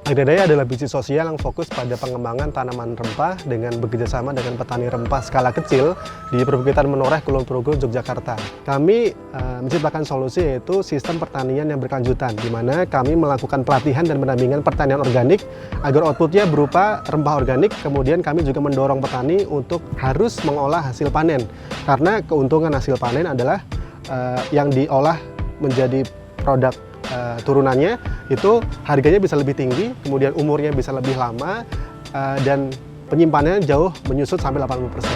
Agridaya adalah bisnis sosial yang fokus pada pengembangan tanaman rempah dengan bekerjasama dengan petani rempah skala kecil di perbukitan Menoreh, Kulon Progo, Yogyakarta. Kami menciptakan solusi yaitu sistem pertanian yang berkelanjutan, di mana kami melakukan pelatihan dan pendampingan pertanian organik agar outputnya berupa rempah organik. Kemudian kami juga mendorong petani untuk harus mengolah hasil panen, karena keuntungan hasil panen adalah yang diolah menjadi produk turunannya itu harganya bisa lebih tinggi, kemudian umurnya bisa lebih lama, dan penyimpanannya jauh menyusut sampai 80%.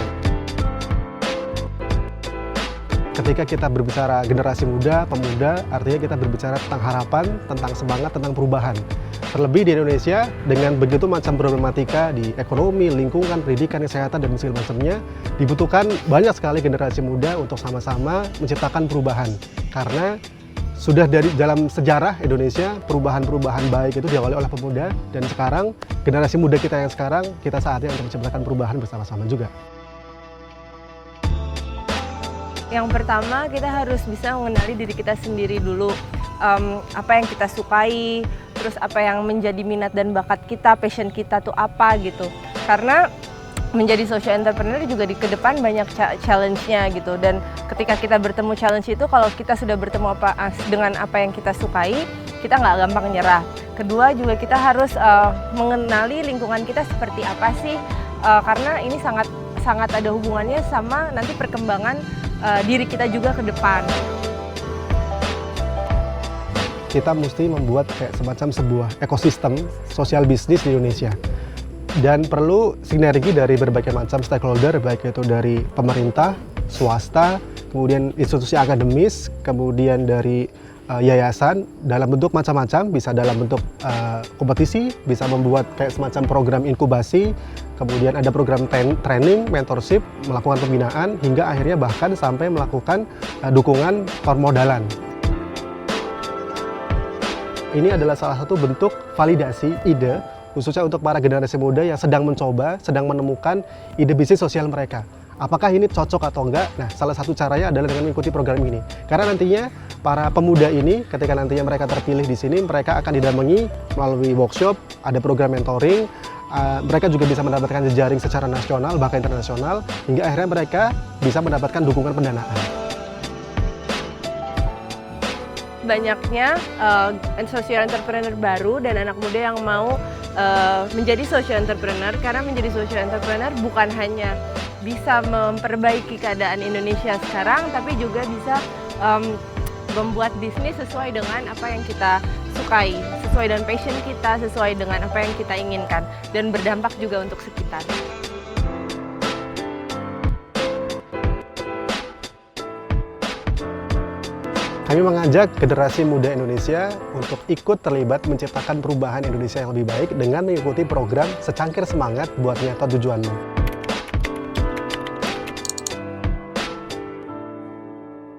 Ketika kita berbicara generasi muda, pemuda, artinya kita berbicara tentang harapan, tentang semangat, tentang perubahan. Terlebih di Indonesia dengan begitu macam problematika di ekonomi, lingkungan, pendidikan, kesehatan, dan segala macamnya, dibutuhkan banyak sekali generasi muda untuk sama-sama menciptakan perubahan. Karena sudah dari dalam sejarah Indonesia, perubahan-perubahan baik itu diawali oleh pemuda, dan sekarang generasi muda kita yang sekarang, kita saatnya untuk menciptakan perubahan bersama-sama juga. Yang pertama, kita harus bisa mengenali diri kita sendiri dulu, apa yang kita sukai, terus apa yang menjadi minat dan bakat kita, passion kita tuh apa gitu. Karena menjadi social entrepreneur juga di kedepan banyak challenge-nya gitu, dan ketika kita bertemu challenge itu, kalau kita sudah bertemu dengan apa yang kita sukai, kita nggak gampang nyerah. Kedua juga kita harus mengenali lingkungan kita seperti apa sih, karena ini sangat ada hubungannya sama nanti perkembangan diri kita juga ke depan. Kita mesti membuat kayak semacam sebuah ekosistem sosial bisnis di Indonesia. Dan perlu sinergi dari berbagai macam stakeholder, baik itu dari pemerintah, swasta, kemudian institusi akademis, kemudian dari yayasan, dalam bentuk macam-macam, bisa dalam bentuk kompetisi, bisa membuat kayak semacam program inkubasi, kemudian ada program training, mentorship, melakukan pembinaan, hingga akhirnya bahkan sampai melakukan dukungan permodalan. Ini adalah salah satu bentuk validasi ide, khususnya untuk para generasi muda yang sedang mencoba, sedang menemukan ide bisnis sosial mereka. Apakah ini cocok atau enggak? Nah, salah satu caranya adalah dengan mengikuti program ini. Karena nantinya para pemuda ini, ketika nantinya mereka terpilih di sini, mereka akan didampingi melalui workshop, ada program mentoring, mereka juga bisa mendapatkan jejaring secara nasional, bahkan internasional, hingga akhirnya mereka bisa mendapatkan dukungan pendanaan. Banyaknya social entrepreneur baru dan anak muda yang mau menjadi social entrepreneur, karena menjadi social entrepreneur bukan hanya bisa memperbaiki keadaan Indonesia sekarang, tapi juga bisa membuat bisnis sesuai dengan apa yang kita sukai, sesuai dengan passion kita, sesuai dengan apa yang kita inginkan, dan berdampak juga untuk sekitar. Kami mengajak generasi muda Indonesia untuk ikut terlibat menciptakan perubahan Indonesia yang lebih baik dengan mengikuti program Secangkir Semangat Buat Nyata Tujuanmu.